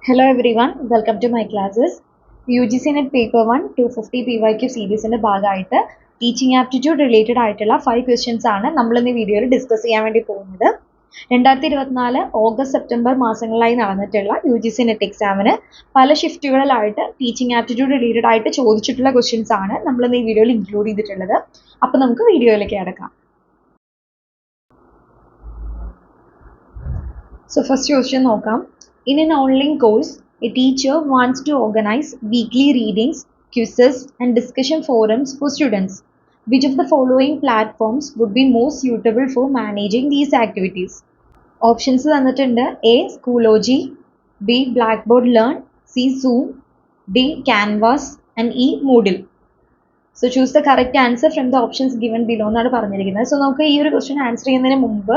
Hello everyone, welcome to my classes. UGC NET Paper 1 250 PYQ സീരീസിന്റെ ഭാഗമായിട്ട് teaching aptitude related ആയിട്ടുള്ള 5 questions ആണ് നമ്മൾ ഇന്ന് വീഡിയോയിൽ ഡിസ്കസ് ചെയ്യാൻ വേണ്ടി പോകുന്നത്. 2024 ഓഗസ്റ്റ് സെപ്റ്റംബർ മാസങ്ങളിലായി നടന്നിട്ടുള്ള UGC NET എക്സാമിന് പല ഷിഫ്റ്റുകളിലായിട്ട് ടീച്ചിങ് ആപ്റ്റിറ്റ്യൂഡ് റിലേറ്റഡ് ആയിട്ട് ചോദിച്ചിട്ടുള്ള ക്വസ്റ്റ്യൻസ് ആണ് നമ്മൾ ഇന്ന് ഈ വീഡിയോയിൽ ഇൻക്ലൂഡ് ചെയ്തിട്ടുള്ളത്. അപ്പോൾ നമുക്ക് വീഡിയോയിലേക്ക് കടക്കാം. So first question നോക്കാം. In an online course, a teacher wants to organize weekly readings, quizzes, and discussion forums for students. Which of the following platforms would be most suitable for managing these activities? Options തന്നിട്ടുണ്ട്. A. Schoology, B. Blackboard Learn, C. Zoom, D. Canvas, and E. Moodle. So choose the correct answer from the options given below എന്നാണ് പറഞ്ഞിരിക്കുന്നത്. So നമുക്ക് ഈ ഒരു question answer ചെയ്യുന്നതിന് മുമ്പ്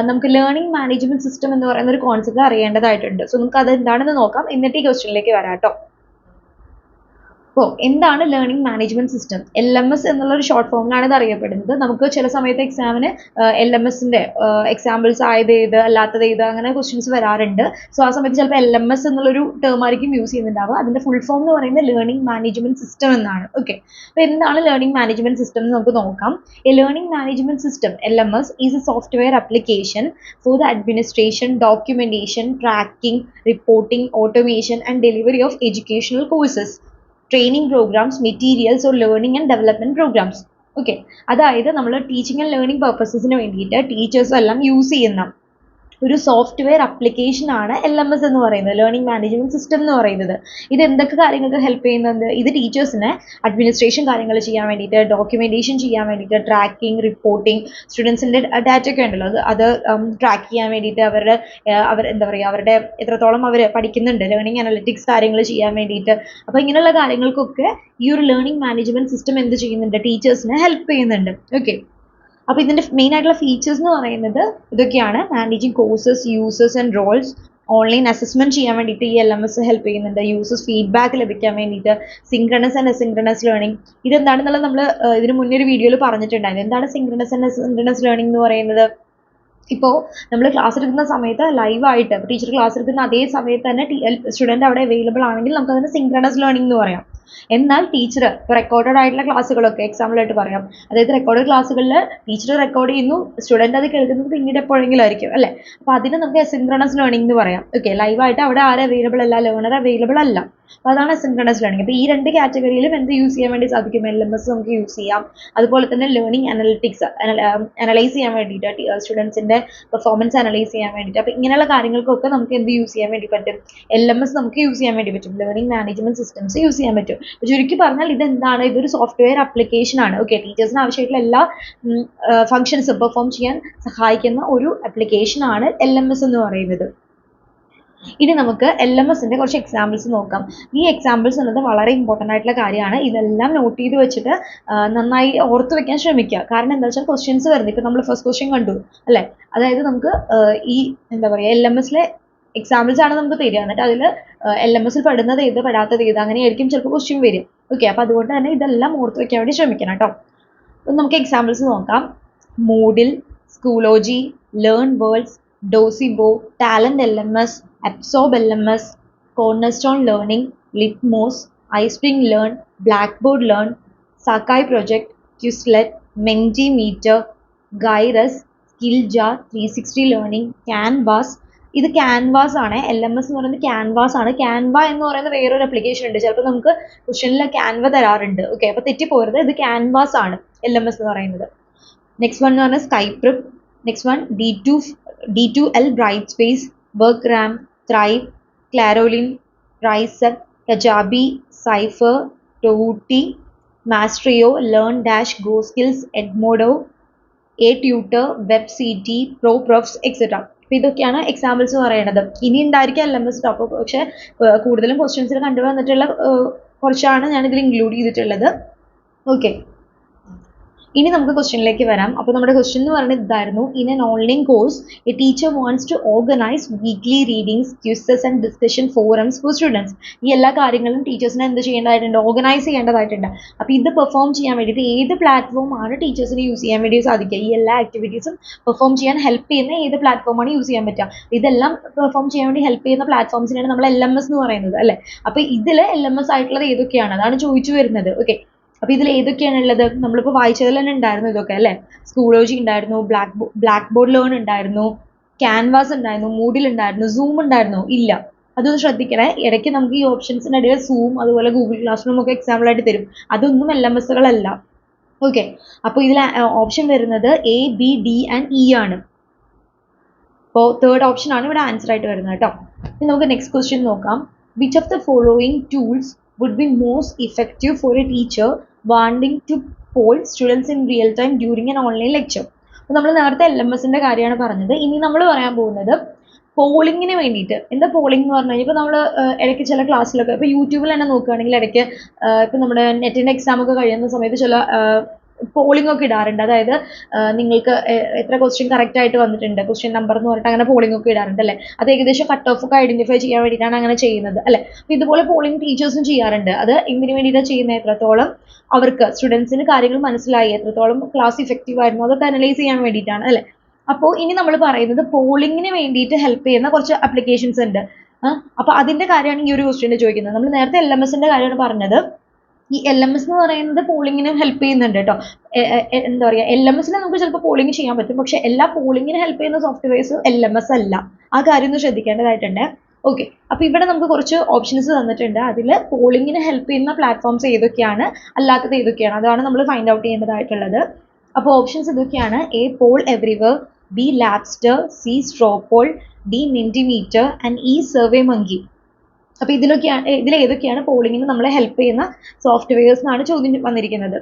നമുക്ക് learning management system എന്ന് പറയുന്ന ഒരു കോൺസെപ്റ്റ് അറിയേണ്ടതായിട്ടുണ്ട്. സോ നമുക്ക് അത് എന്താണെന്ന് നോക്കാം, എന്നിട്ട് ഈ ക്വസ്റ്റ്യനിലേക്ക് വരാം കേട്ടോ. അപ്പോൾ എന്താണ് ലേണിംഗ് മാനേജ്മെന്റ് സിസ്റ്റം? LMS എന്നുള്ളൊരു ഷോർട്ട് ഫോമിലാണ് ഇത് അറിയപ്പെടുന്നത്. നമുക്ക് ചില സമയത്ത് എക്സാമിന് LMSന്റെ എക്സാമ്പിൾസ് ആയത് ഏത് അല്ലാത്തത് ഏത് അങ്ങനെ ക്വസ്റ്റ്യൻസ് വരാറുണ്ട്. സോ ആ സമയത്ത് ചിലപ്പോൾ LMS എന്നുള്ളൊരു ടേം ആയിരിക്കും യൂസ് ചെയ്യുന്നുണ്ടാവുക. അതിന്റെ ഫുൾ ഫോം എന്ന് പറയുന്നത് ലേണിംഗ് മാനേജ്മെന്റ് സിസ്റ്റം എന്നാണ്. ഓക്കെ, അപ്പോൾ എന്താണ് ലേണിംഗ് മാനേജ്മെന്റ് സിസ്റ്റം എന്ന് നമുക്ക് നോക്കാം. A learning management system LMS is a software application for the administration, documentation, tracking, reporting, automation and delivery of educational courses, training programmes, materials or learning and development programmes. Okay, അതായത് നമ്മൾ teaching and learning പർപ്പസസിന് വേണ്ടിയിട്ട് teachers എല്ലാം use ചെയ്യുന്ന ഒരു software application ആണ് LMS എന്ന് പറയുന്നത്, learning management system എന്ന് പറയുന്നത്. ഇത് എന്തൊക്കെ കാര്യങ്ങൾക്ക് ഹെൽപ്പ് ചെയ്യുന്നുണ്ട്? ഇത് ടീച്ചേഴ്സിനെ അഡ്മിനിസ്ട്രേഷൻ കാര്യങ്ങൾ ചെയ്യാൻ വേണ്ടിയിട്ട്, ഡോക്യുമെന്റേഷൻ ചെയ്യാൻ വേണ്ടിയിട്ട്, ട്രാക്കിംഗ്, റിപ്പോർട്ടിംഗ്, സ്റ്റുഡൻസിന്റെ ഡാറ്റ ഒക്കെ ഉണ്ടല്ലോ അത് ട്രാക്ക് ചെയ്യാൻ വേണ്ടിയിട്ട്, അവരുടെ എത്രത്തോളം അവർ പഠിക്കുന്നുണ്ട്, ലേണിംഗ് അനലിറ്റിക്സ് കാര്യങ്ങൾ ചെയ്യാൻ വേണ്ടിയിട്ട്. അപ്പോൾ ഇങ്ങനെയുള്ള കാര്യങ്ങൾക്കൊക്കെ ഈ ഒരു ലേണിംഗ് മാനേജ്മെന്റ് സിസ്റ്റം എന്ത് ചെയ്യുന്നുണ്ട്? ടീച്ചേഴ്സിനെ ഹെൽപ്പ് ചെയ്യുന്നുണ്ട്. ഓക്കെ, അപ്പോൾ ഇതിന്റെ മെയിൻ ആയിട്ടുള്ള ഫീച്ചേഴ്സ് എന്ന് പറയുന്നത് ഇതൊക്കെയാണ്. Managing courses, users and roles, online assessment ചെയ്യാൻ വേണ്ടിയിട്ട് ഈ LMS ഹെൽപ്പ് ചെയ്യുന്നുണ്ട്. യൂസേഴ്സ് ഫീഡ്ബാക്ക് ലഭിക്കാൻ വേണ്ടിയിട്ട്, സിങ്ക്രണസ് ആൻഡ് അസിങ്ക്രണസ് ലേണിംഗ്. ഇതെന്താണെന്നുള്ളത് നമ്മൾ ഇതിന് മുന്നേ ഒരു വീഡിയോയിൽ പറഞ്ഞിട്ടുണ്ടായിരുന്നു. എന്താണ് സിങ്ക്രണസ് ആൻഡ് അസിങ്ക്രണസ് ലേണിംഗ് എന്ന് പറയുന്നത്? ഇപ്പോൾ നമ്മൾ ക്ലാസ് എടുക്കുന്ന സമയത്ത് ലൈവായിട്ട് ടീച്ചർ ക്ലാസ് എടുക്കുന്ന അതേ സമയത്ത് തന്നെ സ്റ്റുഡൻറ്റ് അവിടെ അവൈലബിൾ ആണെങ്കിൽ നമുക്ക് അതിന് സിങ്ക്രണസ് ലേണിംഗ് എന്ന് പറയാം. എന്നാൽ ടീച്ചർ ഇപ്പോൾ റെക്കോർഡഡ് ആയിട്ടുള്ള ക്ലാസ്സുകളൊക്കെ എക്സാമ്പിളായിട്ട് പറയാം. അതായത് റെക്കോർഡഡ് ക്ലാസ്സുകളിൽ ടീച്ചർ റെക്കോർഡ് ചെയ്യുന്നു, സ്റ്റുഡൻറ്റ് അത് കേൾക്കുന്നത് പിന്നീട് എപ്പോഴെങ്കിലും ആയിരിക്കും അല്ലേ. അപ്പോൾ അതിന് നമുക്ക് അസിങ്ക്രണസ് ലേണിംഗ് എന്ന് പറയാം. ഓക്കെ, ലൈവായിട്ട് അവിടെ ആരും അവൈലബിൾ അല്ല, ലേണർ അവൈലബിൾ അല്ല. അപ്പോൾ അതാണ് അസിങ്ക്രണസ് ലേണിംഗ്. അപ്പോൾ ഈ രണ്ട് കാറ്റഗറിയിലും എന്ത് യൂസ് ചെയ്യാൻ വേണ്ടി സാധിക്കും? LMS നമുക്ക് യൂസ് ചെയ്യാം. അതുപോലെ തന്നെ ലേണിംഗ് അനലിറ്റിക്സ് അനലൈസ് ചെയ്യാൻ വേണ്ടിയിട്ട്, സ്റ്റുഡൻസിന്റെ പെർഫോമൻസ് അനലൈസ് ചെയ്യാൻ വേണ്ടിയിട്ട്. അപ്പോൾ ഇങ്ങനെയുള്ള കാര്യങ്ങൾക്കൊക്കെ നമുക്ക് എന്ത് യൂസ് ചെയ്യാൻ വേണ്ടി പറ്റും? LMS നമുക്ക് യൂസ് ചെയ്യാൻ വേണ്ടി പറ്റും. ലേണിംഗ് മാനേജ്മെന്റ് സിസ്റ്റംസ് യൂസ് ചെയ്യാൻ പറ്റും. ചുരുക്കി പറഞ്ഞാൽ ഇതെന്താണ്? ഇതൊരു സോഫ്റ്റ്വെയർ ആപ്ലിക്കേഷൻ ആണ്. ഓക്കെ, ടീച്ചേഴ്സിന് ആവശ്യമായിട്ടുള്ള എല്ലാ ഫംഗ്ഷൻസും പെർഫോം ചെയ്യാൻ സഹായിക്കുന്ന ഒരു ആപ്ലിക്കേഷൻ ആണ് LMS എന്ന് പറയുന്നത്. ഇനി നമുക്ക് LMSന്റെ കുറച്ച് എക്സാമ്പിൾസ് നോക്കാം. ഈ എക്സാമ്പിൾസ് എന്നത് വളരെ ഇമ്പോർട്ടൻ്റ് ആയിട്ടുള്ള കാര്യമാണ്. ഇതെല്ലാം നോട്ട് ചെയ്ത് വെച്ചിട്ട് നന്നായി ഓർത്ത് വെക്കാൻ ശ്രമിക്കുക. കാരണം എന്താ വെച്ചാൽ ക്വസ്റ്റ്യൻസ് വരുന്നത് ഇപ്പോൾ നമ്മൾ ഫസ്റ്റ് ക്വസ്റ്റ്യൻ കണ്ടു അല്ലേ. അതായത് നമുക്ക് ഈ LMSലെ എക്സാമ്പിൾസ് ആണ് നമുക്ക് തരിക. എന്നിട്ട് അതിൽ LMSൽ പെടുന്നത് ഏത് പെടാത്തത് ഏത് അങ്ങനെയായിരിക്കും ചിലപ്പോൾ ക്വസ്റ്റ്യൻ വരും. ഓക്കെ, അപ്പോൾ അതുകൊണ്ട് തന്നെ ഇതെല്ലാം ഓർത്ത് വെക്കാൻ വേണ്ടി ശ്രമിക്കണം കേട്ടോ. അപ്പം നമുക്ക് എക്സാമ്പിൾസ് നോക്കാം. Moodle, Schoology, LearnWorlds, Docebo, Talent LMS, Absorb LMS, Cornerstone learning, Litmos, iSpring learn, Blackboard learn, Sakai project, Quizlet, Mentimeter, Gyrus, Skilljar, 360 learning, canvas. ഇത് ക്യാൻവാസ് ആണ്. LMS എന്ന് പറയുന്നത് ക്യാൻവാസ് ആണ്. ക്യാൻവ എന്ന് പറയുന്ന വേറൊരു ആപ്ലിക്കേഷൻ ഉണ്ട്. ചിലപ്പോൾ നമുക്ക് ക്വസ്റ്റ്യനിൽ ക്യാൻവ തരാറുണ്ട്. ഓക്കെ, അപ്പോൾ തെറ്റിപ്പോരുത്. ഇത് ക്യാൻവാസ് ആണ് LMS എന്ന് പറയുന്നത്. നെക്സ്റ്റ് വൺ എന്ന് പറഞ്ഞാൽ Skyprep. Next one D2L Brightspace, WorkRamp, Thrive, Claroline, Riser, Kajabi, Cypher, Totty, Maestro, LearnDash, GoSkills, Edmodo, ATutor, വെബ് CT, പ്രോപ്രോഫ്സ് എക്സെട്ര. അപ്പോൾ ഇതൊക്കെയാണ് എക്സാമ്പിൾസ് പറയുന്നത്. ഇനി ഉണ്ടായിരിക്കും LMS ടോപ്പ്, പക്ഷേ കൂടുതലും ക്വസ്റ്റ്യൻസിൽ കണ്ടുവന്നിട്ടുള്ള കുറച്ചാണ് ഞാനിതിൽ ഇൻക്ലൂഡ് ചെയ്തിട്ടുള്ളത്. ഓക്കെ, ഇനി നമുക്ക് ക്വസ്റ്റ്യനിലേക്ക് വരാം. അപ്പോൾ നമ്മുടെ ക്വസ്റ്റ്യൻ എന്ന് പറയുന്നത് ഇതായിരുന്നു: in an online course a teacher wants to organise weekly readings, quizzes and discussion forums for students. ഈ എല്ലാ കാര്യങ്ങളും ടീച്ചേഴ്സിനെ എന്ത് ചെയ്യേണ്ടതായിട്ടുണ്ട്? ഓർഗനൈസ് ചെയ്യേണ്ടതായിട്ടുണ്ട്. അപ്പോൾ ഇത് പെർഫോം ചെയ്യാൻ വേണ്ടിയിട്ട് ഏത് പ്ലാറ്റ്ഫോമാണ് ടീച്ചേഴ്സിന് യൂസ് ചെയ്യാൻ വേണ്ടി സാധിക്കുക? ഈ എല്ലാ ആക്ടിവിറ്റീസും പെർഫോം ചെയ്യാൻ ഹെൽപ്പ് ചെയ്യുന്ന ഏത് പ്ലാറ്റ്ഫോമാണ് യൂസ് ചെയ്യാൻ പറ്റുക? ഇതെല്ലാം പെർഫോം ചെയ്യാൻ വേണ്ടി ഹെൽപ്പ് ചെയ്യുന്ന പ്ലാറ്റ്ഫോംസിനാണ് നമ്മൾ LMS എന്ന് പറയുന്നത്, അല്ലേ? അപ്പോൾ ഇതിൽ LMS ആയിട്ടുള്ളത് ഏതൊക്കെയാണ്? അതാണ് ചോദിച്ചു വരുന്നത്. ഓക്കെ, അപ്പോൾ ഇതിൽ ഏതൊക്കെയാണ് ഉള്ളത്? നമ്മളിപ്പോൾ വായിച്ചതിൽ തന്നെ ഉണ്ടായിരുന്നു ഇതൊക്കെ, അല്ലേ? സ്കൂളോജി ഉണ്ടായിരുന്നു, ബ്ലാക്ക് ബോർഡ് ലേൺ ഉണ്ടായിരുന്നു, ക്യാൻവാസ് ഉണ്ടായിരുന്നു, മൂഡിൽ ഉണ്ടായിരുന്നു, സൂം ഉണ്ടായിരുന്നു? ഇല്ല. അതൊന്ന് ശ്രദ്ധിക്കണേ. ഇടയ്ക്ക് നമുക്ക് ഈ ഓപ്ഷൻസിൻ്റെ ഇടയിൽ സൂം അതുപോലെ ഗൂഗിൾ ക്ലാസ് റൂം ഒക്കെ എക്സാമ്പിൾ ആയിട്ട് തരും. അതൊന്നും LMSകളല്ല. ഓക്കെ, അപ്പോൾ ഇതിൽ ഓപ്ഷൻ വരുന്നത് A, B, D and E ആണ്. അപ്പോൾ തേർഡ് ഓപ്ഷൻ ആണ് ഇവിടെ ആൻസർ ആയിട്ട് വരുന്നത് കേട്ടോ. ഇനി നമുക്ക് നെക്സ്റ്റ് ക്വസ്റ്റ്യൻ നോക്കാം. Which of the following tools would be most effective for a teacher wanting to poll students in real time during an online lecture? അപ്പോൾ നമ്മൾ നേരത്തെ LMSന്റെ കാര്യമാണ് പറഞ്ഞത്. ഇനി നമ്മൾ പറയാൻ പോകുന്നത് പോളിങ്ങിന് വേണ്ടിയിട്ട്. എന്താ പോളിംഗ് എന്ന് പറഞ്ഞു കഴിഞ്ഞാൽ ഇപ്പോൾ നമ്മൾ ഇടയ്ക്ക് ചില ക്ലാസ്സിലൊക്കെ ഇപ്പോൾ യൂട്യൂബിൽ തന്നെ നോക്കുകയാണെങ്കിൽ ഇടയ്ക്ക് ഇപ്പോൾ നമ്മുടെ നെറ്റിൻ്റെ എക്സാം ഒക്കെ കഴിയുന്ന സമയത്ത് ചില പോളിംഗ് ഒക്കെ ഇടാറുണ്ട്. അതായത് നിങ്ങൾക്ക് എത്ര ക്വസ്റ്റ്യൻ കറക്റ്റ് ആയിട്ട് വന്നിട്ടുണ്ട്, ക്വസ്റ്റ്യൻ നമ്പർ എന്ന് പറഞ്ഞിട്ട് അങ്ങനെ പോളിംഗ് ഒക്കെ ഇടാറുണ്ട്, അല്ലേ? അത് ഏകദേശം കട്ട് ഓഫ് ഒക്കെ ഐഡന്റിഫൈ ചെയ്യാൻ വേണ്ടിയിട്ടാണ് അങ്ങനെ ചെയ്യുന്നത്, അല്ലേ? അപ്പോൾ ഇതുപോലെ പോളിംഗ് ടീച്ചേഴ്സും ചെയ്യാറുണ്ട്. അത് എന്തിനു വേണ്ടിയിട്ടാണ് ചെയ്യുന്നത്? എത്രത്തോളം അവർക്ക് സ്റ്റുഡൻസിന് കാര്യങ്ങൾ മനസ്സിലായി, എത്രത്തോളം ക്ലാസ് ഇഫക്റ്റീവ് ആയിരുന്നു, അതൊക്കെ അനലൈസ് ചെയ്യാൻ വേണ്ടിയിട്ടാണ്, അല്ലേ? അപ്പോൾ ഇനി നമ്മൾ പറയുന്നത് പോളിങ്ങിന് വേണ്ടിയിട്ട് ഹെൽപ്പ് ചെയ്യുന്ന കുറച്ച് ആപ്ലിക്കേഷൻസ് ഉണ്ട്. അപ്പോൾ അതിൻ്റെ കാര്യമാണ് ഈ ഒരു ക്വസ്റ്റ്യൻ ചോദിക്കുന്നത്. നമ്മൾ നേരത്തെ LMSന്റെ കാര്യമാണ് പറഞ്ഞത്. ഈ LMS എന്ന് പറയുന്നത് പോളിങ്ങിന് ഹെൽപ്പ് ചെയ്യുന്നുണ്ട് കേട്ടോ. എന്താ പറയുക, LMSൽ നമുക്ക് ചിലപ്പോൾ പോളിംഗ് ചെയ്യാൻ പറ്റും, പക്ഷെ എല്ലാ പോളിങ്ങിന് ഹെൽപ്പ് ചെയ്യുന്ന സോഫ്റ്റ്വെയർസ് LMS അല്ല. ആ കാര്യം ഒന്ന് ശ്രദ്ധിക്കേണ്ടതായിട്ടുണ്ട്. ഓക്കെ, അപ്പോൾ ഇവിടെ നമുക്ക് കുറച്ച് ഓപ്ഷൻസ് തന്നിട്ടുണ്ട്. അതിൽ പോളിങ്ങിന് ഹെൽപ്പ് ചെയ്യുന്ന പ്ലാറ്റ്ഫോംസ് ഏതൊക്കെയാണ്, അല്ലാത്തത് ഏതൊക്കെയാണ്, അതാണ് നമ്മൾ ഫൈൻഡ് ഔട്ട് ചെയ്യേണ്ടതായിട്ടുള്ളത്. അപ്പോൾ ഓപ്ഷൻസ് ഇതൊക്കെയാണ്: A, Poll Everywhere, B, Labster, C, StrawPoll, D, Mentimeter and E, SurveyMonkey. അപ്പോൾ ഇതിലേതൊക്കെയാണ് പോളിങ്ങിന് നമ്മളെ ഹെൽപ്പ് ചെയ്യുന്ന സോഫ്റ്റ്വെയർസ് എന്നാണ് ചോദ്യം വന്നിരിക്കുന്നത്.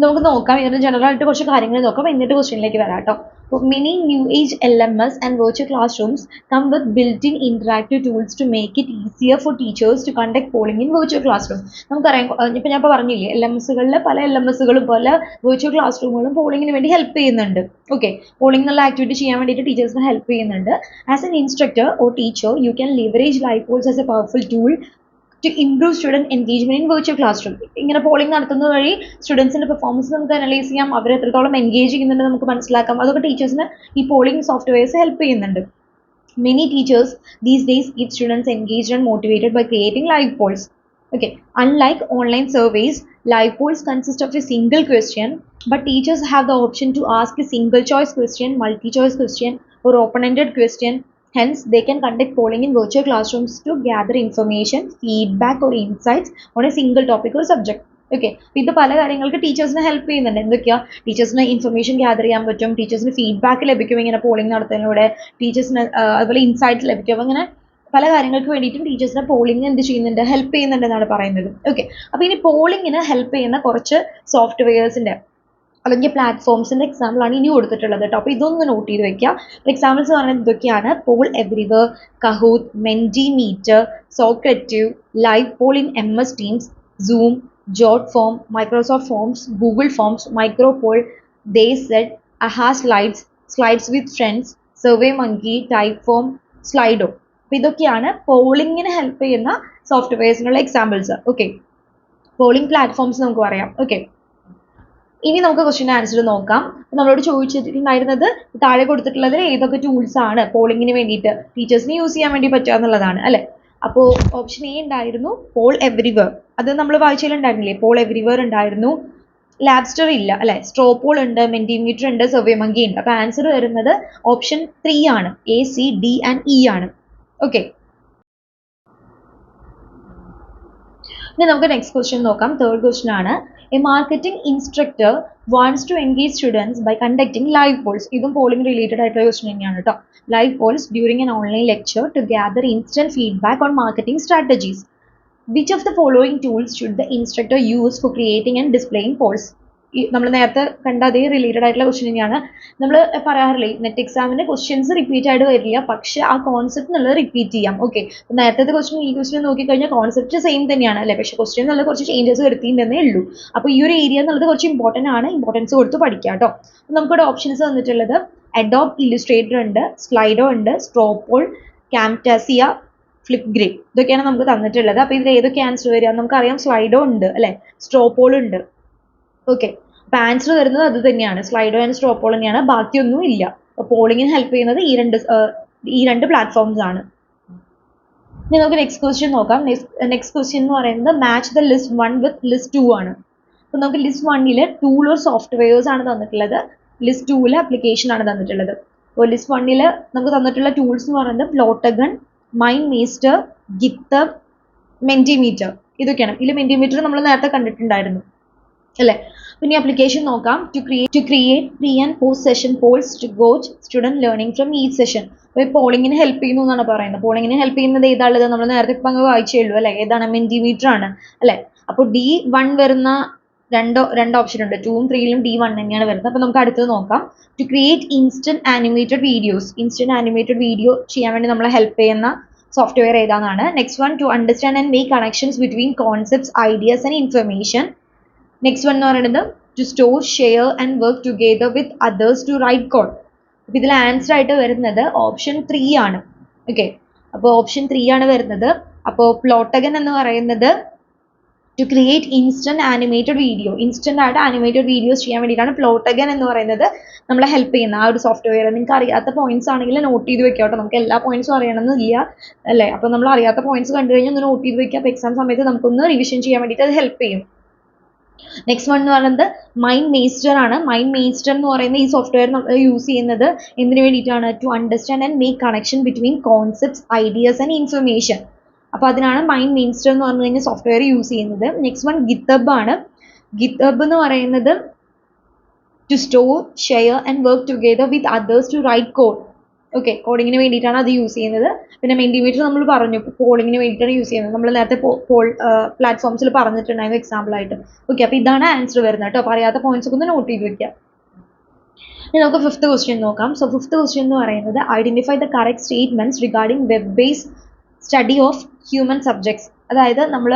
നമുക്ക് നോക്കാം. ഇതിന് ജനറൽ ആയിട്ട് കുറച്ച് കാര്യങ്ങൾ നോക്കാം, എന്നിട്ട് ക്വസ്റ്റ്യനിലേക്ക് വരാം കേട്ടോ. അപ്പോൾ many new age LMS and virtual classrooms come with built in interactive tools to make it easier for teachers to conduct polling in virtual classroom. നമുക്കറിയാം, ഇപ്പോൾ ഞാൻ ഇപ്പോൾ പറഞ്ഞില്ലേ, LMSകളിൽ പല LMSകളും പല വെർച്വൽ ക്ലാസ് റൂമുകളും പോളിങ്ങിന് വേണ്ടി ഹെൽപ്പ് ചെയ്യുന്നുണ്ട്. ഓക്കെ, പോളിംഗ് എന്നുള്ള ആക്ടിവിറ്റി ചെയ്യാൻ വേണ്ടിയിട്ട് ടീച്ചേഴ്സിനെ ഹെൽപ്പ് ചെയ്യുന്നുണ്ട്. As an instructor or teacher you can leverage live polls as a powerful tool to improve student engagement in virtual classroom. ഇങ്ങനെ പോളിംഗ് നടത്തുന്നത് വഴി സ്റ്റുഡൻസിന്റെ പെർഫോമൻസ് നമുക്ക് അനലൈസ് ചെയ്യാം, അവർ എത്രത്തോളം എൻഗേജ് ചെയ്യുന്നുണ്ട് നമുക്ക് മനസ്സിലാക്കാം. അതൊക്കെ ടീച്ചേഴ്സിന് ഈ പോളിംഗ് സോഫ്റ്റ്വെയർസ് ഹെൽപ്പ് ചെയ്യുന്നുണ്ട്. Many teachers these days keep students engaged and motivated by creating live polls. Okay, unlike online surveys, live polls consist of a single question, but teachers have the option to ask a single choice question, multi choice question or open-ended question. Hence, they can conduct polling in virtual classrooms to gather information, feedback or insights on a single topic or subject. Okay, ഇത് പല കാര്യങ്ങൾക്ക് ടീച്ചേഴ്സിനെ help ചെയ്യുന്നുണ്ട്. എന്തൊക്കെയാ? ടീച്ചേഴ്സിന് information gather ചെയ്യാൻ പറ്റും, ടീച്ചേഴ്സിന് feedback ലഭിക്കും ഇങ്ങനെ പോളിംഗ് നടത്തുന്നതിലൂടെ, ടീച്ചേഴ്സിന് അതുപോലെ ഇൻസൈറ്റ്സ് ലഭിക്കും. അങ്ങനെ പല കാര്യങ്ങൾക്ക് വേണ്ടിയിട്ടും ടീച്ചേഴ്സിനെ പോളിംഗ് എന്ത് ചെയ്യുന്നുണ്ട്? ഹെൽപ്പ് ചെയ്യുന്നുണ്ട് എന്നാണ് പറയുന്നത്. ഓക്കെ, അപ്പോൾ ഇനി പോളിങ്ങിന് ഹെൽപ്പ് ചെയ്യുന്ന കുറച്ച് സോഫ്റ്റ്വെയർസിൻ്റെ അല്ലെങ്കിൽ പ്ലാറ്റ്ഫോംസിൻ്റെ എക്സാമ്പിളാണ് ഇനി കൊടുത്തിട്ടുള്ളത് കേട്ടോ. അപ്പോൾ ഇതൊന്ന് നോട്ട് ചെയ്ത് വെക്കുക. എക്സാമ്പിൾസ് പറഞ്ഞാൽ ഇതൊക്കെയാണ്: Poll Everywhere, Kahoot, Mentimeter, Socrative, live poll in MS Teams, Zoom, JotForm, Microsoft Forms, Google Forms, Micropoll, They-Set, Aha slides, slides with friends, SurveyMonkey, Typeform, Slido. അപ്പോൾ ഇതൊക്കെയാണ് പോളിങ്ങിന് help ചെയ്യുന്ന സോഫ്റ്റ്വെയർസിനുള്ള examples. Okay, polling platforms നമുക്ക് പറയാം. Okay, ഇനി നമുക്ക് question answer നോക്കാം. നമ്മളോട് ചോദിച്ചിട്ടുണ്ടായിരുന്നത് താഴെ കൊടുത്തിട്ടുള്ളതിൽ ഏതൊക്കെ ടൂൾസ് ആണ് പോളിങ്ങിന് വേണ്ടിയിട്ട് ടീച്ചേഴ്സിന് യൂസ് ചെയ്യാൻ വേണ്ടി പറ്റുക എന്നുള്ളതാണ്, അല്ലേ? അപ്പോൾ ഓപ്ഷൻ A ഉണ്ടായിരുന്നു പോൾ എവറിവെയർ. അത് നമ്മൾ വായിച്ചിട്ടുണ്ടായിരുന്നില്ലേ? പോൾ എവറിവെയർ ഉണ്ടായിരുന്നു. ലാബ്സ്റ്റർ ഇല്ല, അല്ലെ? സ്ട്രോപോൾ ഉണ്ട്, മെന്റിമീറ്റർ ഉണ്ട്, സർവേ മങ്കി ഉണ്ട്. അപ്പോൾ ആൻസർ വരുന്നത് ഓപ്ഷൻ 3 ആണ്. A, C, D and E ആണ്. ഓക്കെ, ഇനി നമുക്ക് നെക്സ്റ്റ് ക്വസ്റ്റ്യൻ നോക്കാം. തേർഡ് ക്വസ്റ്റ്യൻ ആണ്: a marketing instructor wants to engage students by conducting live polls. ഇതും പോളിംഗ് റിലേറ്റഡ് ആയിട്ടുള്ള ക്വസ്റ്റ്യൻ തന്നെയാണ് കേട്ടോ. Live polls during an online lecture to gather instant feedback on marketing strategies. Which of the following tools should the instructor use for creating and displaying polls? നമ്മൾ നേരത്തെ കണ്ട അതേ related ആയിട്ടുള്ള question തന്നെയാണ്. നമ്മൾ പറയാറില്ലേ നെറ്റ് എക്സാമിന് ക്വസ്റ്റ്യൻസ് റിപ്പീറ്റ് ആയിട്ട് വരില്ല, പക്ഷെ ആ കോൺസെപ്റ്റ് എന്നുള്ളത് റിപ്പീറ്റ് ചെയ്യാം. ഓക്കെ, നേരത്തെ ക്വസ്റ്റ്യൻ ഈ ക്വസ്റ്റ്യൻ നോക്കിക്കഴിഞ്ഞാൽ കോൺസെപ്റ്റ് സെയിം തന്നെയാണ് അല്ലേ, പക്ഷെ ക്വസ്റ്റ്യൻ എന്നുള്ളത് കുറച്ച് ചേഞ്ചസ് വരുത്തിയിട്ടുണ്ടെന്നേ ഉള്ളൂ. അപ്പോൾ ഈ ഒരു ഏരിയ എന്നുള്ളത് കുറച്ച് ഇമ്പോർട്ടൻ്റ് ആണ്, ഇമ്പോർട്ടൻസ് കൊടുത്ത് പഠിക്കാം കേട്ടോ. നമുക്കിവിടെ ഓപ്ഷൻസ് തന്നിട്ടുള്ളത് അഡോബ് ഇല്ലുസ്ട്രേറ്റർ ഉണ്ട്, സ്ലൈഡോ ഉണ്ട്, സ്ട്രോപോൾ, കാംറ്റാസിയ, ഫ്ലിപ്ഗ്രിഡ്, ഇതൊക്കെയാണ് നമുക്ക് തന്നിട്ടുള്ളത്. അപ്പോൾ ഇതിൽ ഏതൊക്കെ ആൻസർ വരിക? നമുക്കറിയാം സ്ലൈഡോ ഉണ്ട് അല്ലേ, സ്ട്രോപോൾ ഉണ്ട്. ഓക്കെ, അപ്പോൾ ആൻസർ വരുന്നത് അത് തന്നെയാണ്, സ്ലൈഡോ ആൻഡ് സ്ട്രോപോൾ തന്നെയാണ്, ബാക്കിയൊന്നും ഇല്ല. അപ്പോൾ പോളിങ്ങിന് ഹെൽപ്പ് ചെയ്യുന്നത് ഈ രണ്ട് പ്ലാറ്റ്ഫോംസ് ആണ്. ഇനി നമുക്ക് നെക്സ്റ്റ് ക്വസ്റ്റ്യൻ നോക്കാം. നെക്സ്റ്റ് ക്വസ്റ്റ്യൻ എന്ന് പറയുന്നത് match the list 1 with list 2 ആണ്. അപ്പോൾ നമുക്ക് ലിസ്റ്റ് 1 ടൂൾ ഓർ സോഫ്റ്റ്വെയർസ് ആണ് തന്നിട്ടുള്ളത്, ലിസ്റ്റ് 2 ആപ്ലിക്കേഷൻ ആണ് തന്നിട്ടുള്ളത്. അപ്പോൾ ലിസ്റ്റ് 1 നമുക്ക് തന്നിട്ടുള്ള ടൂൾസ് എന്ന് പറയുന്നത് പ്ലോട്ടഗൺ, മൈൻഡ് മേസ്റ്റർ, ഗിത്തബ്, മെന്റിമീറ്റർ, ഇതൊക്കെയാണ്. ഇതിൽ മെന്റിമീറ്റർ നമ്മൾ നേരത്തെ കണ്ടിട്ടുണ്ടായിരുന്നു അല്ലേ. പിന്നെ ആപ്ലിക്കേഷൻ നോക്കാം. To create pre and post session polls to gauge student learning from each session. അപ്പോൾ പോളിങ്ങിന് ഹെൽപ്പ് ചെയ്യുന്നു എന്നാണ് പറയുന്നത്. പോളിങ്ങിന് ഹെൽപ്പ് ചെയ്യുന്നത് ഏതാണുള്ളത്? നമ്മൾ നേരത്തെ ഇപ്പം അങ്ങ് വായിച്ചേ ഉള്ളൂ അല്ലേ, ഏതാണ്? മെന്റിമീറ്റർ ആണ് അല്ലേ. അപ്പോൾ D1 വരുന്ന രണ്ട് ഓപ്ഷൻ ഉണ്ട്, 2 ഉം 3 D1 തന്നെയാണ് വരുന്നത്. അപ്പോൾ നമുക്ക് അടുത്തത് നോക്കാം. To create instant animated videos. Instant animated video ചെയ്യാൻ വേണ്ടി നമ്മളെ ഹെൽപ്പ് ചെയ്യുന്ന സോഫ്റ്റ്വെയർ ഏതാണെന്നാണ്. Next one, to understand and make connections between concepts, ideas and information. Next one എന്ന് പറയുന്നത് to store, share and work together with others to write code. അപ്പോൾ ഇതിൽ answer ആയിട്ട് വരുന്നത് ഓപ്ഷൻ 3 ആണ്. ഓക്കെ, അപ്പോൾ ഓപ്ഷൻ 3 ആണ് വരുന്നത്. അപ്പോൾ പ്ലോട്ടഗൺ എന്ന് പറയുന്നത് to create instant animated video, instant ആയിട്ട് ആനിമേറ്റഡ് വീഡിയോസ് ചെയ്യാൻ വേണ്ടിയിട്ടാണ് പ്ലോട്ടഗൺ എന്ന് പറയുന്നത് നമ്മളെ ഹെൽപ്പ് ചെയ്യുന്ന ആ ഒരു സോഫ്റ്റ്വെയർ. നിങ്ങൾക്ക് അറിയാത്ത പോയിന്റ്സ് ആണെങ്കിൽ നോട്ട് ചെയ്ത് വെക്കാം കേട്ടോ, നമുക്ക് എല്ലാ പോയിന്റ്സും അറിയണമെന്നില്ല അല്ലേ. അപ്പോൾ നമ്മൾ അറിയാത്ത പോയിന്റ്സ് കണ്ടു കഴിഞ്ഞാൽ ഒന്ന് നോട്ട് ചെയ്ത് വെക്കാം. അപ്പോൾ എക്സാം സമയത്ത് നമുക്കൊന്ന് റിവിഷൻ ചെയ്യാൻ വേണ്ടിയിട്ട് അത് ഹെൽപ്പ് ചെയ്യും. നെക്സ്റ്റ് വൺ എന്ന് പറയുന്നത് മൈൻഡ് മേസ്റ്റർ ആണ്. മൈൻഡ് മേസ്റ്റർ എന്ന് പറയുന്ന ഈ സോഫ്റ്റ്വെയർ യൂസ് ചെയ്യുന്നത് എന്തിനു വേണ്ടിയിട്ടാണ്? To understand and make connection between concepts, ideas and information. അപ്പോൾ അതിനാണ് മൈൻഡ് മേസ്റ്റർ എന്ന് പറഞ്ഞു കഴിഞ്ഞാൽ സോഫ്റ്റ്വെയർ യൂസ് ചെയ്യുന്നത്. നെക്സ്റ്റ് വൺ ഗിത്തബ് ആണ്. ഗിത്തബ് എന്ന് പറയുന്നത് to store, share and work together with others to write code. Okay, കോഡിങ്ങിന് വേണ്ടിയിട്ടാണ് അത് യൂസ് ചെയ്യുന്നത്. പിന്നെ മെന്റിമീറ്റർ നമ്മൾ പറഞ്ഞു പോളിങ്ങിന് വേണ്ടിയിട്ടാണ് യൂസ് ചെയ്യുന്നത്, നമ്മൾ നേരത്തെ പ്ലാറ്റ്ഫോംസിൽ പറഞ്ഞിട്ടുണ്ടായിരുന്നു എക്സാമ്പിളായിട്ട്. ഓക്കെ, അപ്പോൾ ഇതാണ് ആൻസർ വരുന്നത് കേട്ടോ. അപ്പോൾ അറിയാത്ത പോയിന്റ്സ് ഒക്കെ ഒന്ന് നോട്ട് ചെയ്ത് വെക്കാം. ഇനി നമുക്ക് ഫിഫ്ത്ത് ക്വസ്റ്റ്യൻ നോക്കാം. സോ ഫിഫ്ത്ത് ക്വസ്റ്റ്യൻ എന്ന് പറയുന്നത് identify the correct statements regarding web based study of human subjects. അതായത് നമ്മൾ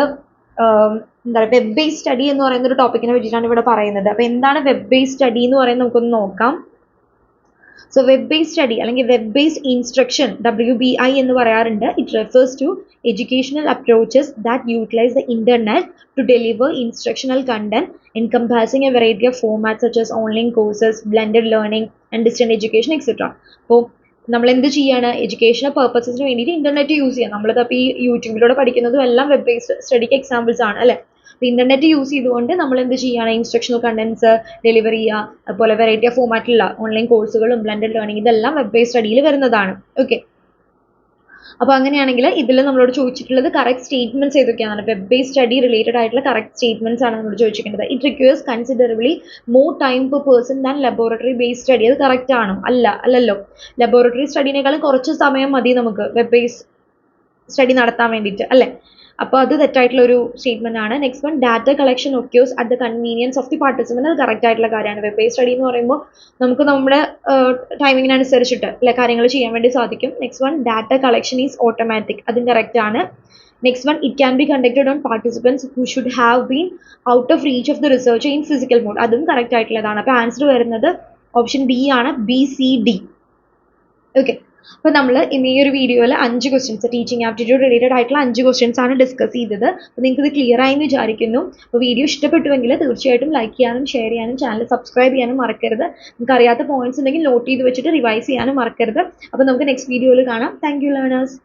എന്താ പറയുക, വെബ് ബേസ്ഡ് സ്റ്റഡി എന്ന് പറയുന്ന ഒരു ടോപ്പിക്കിനെ പറ്റിയിട്ടാണ് ഇവിടെ പറയുന്നത്. അപ്പോൾ എന്താണ് വെബ് ബേസ്ഡ് സ്റ്റഡി എന്ന് പറയുന്നത് നമുക്കൊന്ന് നോക്കാം. സോ വെബ് ബേസ്ഡ് സ്റ്റഡി അല്ലെങ്കിൽ വെബ് ബേസ്ഡ് ഇൻസ്ട്രക്ഷൻ, WBI എന്ന് പറയാറുണ്ട്. It refers to educational approaches that utilise the internet to deliver instructional content encompassing a variety of formats such as online courses, blended learning and distant education etc. അപ്പോൾ നമ്മൾ എന്ത് ചെയ്യാണ്? Educational പർപ്പസസിന് വേണ്ടിയിട്ട് internet use ചെയ്യാം. നമ്മളിതപ്പോൾ ഈ യൂട്യൂബിലൂടെ പഠിക്കുന്നതും എല്ലാം വെബ് ബേസ്ഡ് സ്റ്റഡിക്ക് എക്സാമ്പിൾസ് ആണ് അല്ലേ. അപ്പോൾ ഇന്റർനെറ്റ് യൂസ് ചെയ്തുകൊണ്ട് നമ്മൾ എന്ത് ചെയ്യുകയാണ്? ഇൻസ്ട്രക്ഷണൽ കണ്ടന്റ്സ് ഡെലിവർ ചെയ്യുക, അതുപോലെ വെറൈറ്റി ഓഫ് ഫോമാറ്റിലുള്ള ഓൺലൈൻ കോഴ്സുകളും ബ്ലെൻഡഡ് ലേണിംഗ് ഇതെല്ലാം വെബ് ബേസ്ഡ് സ്റ്റഡിയിൽ വരുന്നതാണ്. ഓക്കെ, അപ്പോൾ അങ്ങനെയാണെങ്കിൽ ഇതിൽ നമ്മളോട് ചോദിച്ചിട്ടുള്ളത് കറക്റ്റ് സ്റ്റേറ്റ്മെന്റ്സ് ഏതൊക്കെയാണ്? വെബ് ബേസ്ഡ് സ്റ്റഡി റിലേറ്റഡ് ആയിട്ടുള്ള കറക്റ്റ് സ്റ്റേറ്റ്മെന്റ്സ് ആണ് നമ്മളോട് ചോദിച്ചിരിക്കുന്നത്. It requires considerably more time per person than laboratory based study. അത് കറക്റ്റ് ആണോ? അല്ലല്ലോ. ലബോറട്ടറി സ്റ്റഡീനേക്കാളും കുറച്ച് സമയം മതി നമുക്ക് വെബ് ബേസ്ഡ് സ്റ്റഡി നടത്താൻ വേണ്ടിയിട്ട് അല്ലേ. അപ്പോൾ അത് തെറ്റായിട്ടുള്ള ഒരു സ്റ്റേറ്റ്മെന്റ് ആണ്. Next one, data collection occurs at the convenience of the participant. അത് കറക്റ്റ് ആയിട്ടുള്ള കാര്യമാണ്. വെബ് ബേസ്ഡ് സ്റ്റഡി എന്ന് പറയുമ്പോൾ നമുക്ക് നമ്മുടെ ടൈമിങ്ങിനനുസരിച്ചിട്ട് അല്ലെ കാര്യങ്ങൾ ചെയ്യാൻ വേണ്ടി സാധിക്കും. Next one, data collection is automatic. അതും കറക്റ്റ് ആണ്. Next one, it can be conducted on participants who should have been out of reach of the research in physical mode. അതും കറക്റ്റ് ആയിട്ടുള്ളതാണ്. അപ്പോൾ ആൻസർ വരുന്നത് ഓപ്ഷൻ ബി ആണ്, BCD. Okay, അപ്പോൾ നമ്മൾ ഇന്ന് ഈ ഒരു വീഡിയോയിൽ 5 ക്വസ്റ്റ്യൻസ് ടീച്ചിങ് ആപ്റ്റിറ്റ്യൂഡ് റിലേറ്റഡ് ആയിട്ടുള്ള 5 ക്വസ്റ്റ്യൻസ് ആണ് ഡിസ്കസ് ചെയ്തത്. അപ്പോൾ നിങ്ങൾക്ക് ഇത് ക്ലിയർ ആയി എന്ന് വിചാരിക്കുന്നു. അപ്പോൾ വീഡിയോ ഇഷ്ടപ്പെട്ടുവെങ്കിൽ തീർച്ചയായിട്ടും ലൈക്ക് ചെയ്യാനും ഷെയർ ചെയ്യാനും ചാനൽ സബ്സ്ക്രൈബ് ചെയ്യാനും മറക്കരുത്. നിങ്ങൾക്ക് അറിയാത്ത പോയിന്റ്സ് ഉണ്ടെങ്കിൽ നോട്ട് ചെയ്ത് വെച്ചിട്ട് റിവൈസ് ചെയ്യാനും മറക്കരുത്. അപ്പോൾ നമുക്ക് നെക്സ്റ്റ് വീഡിയോയിൽ കാണാം. Thank you learners.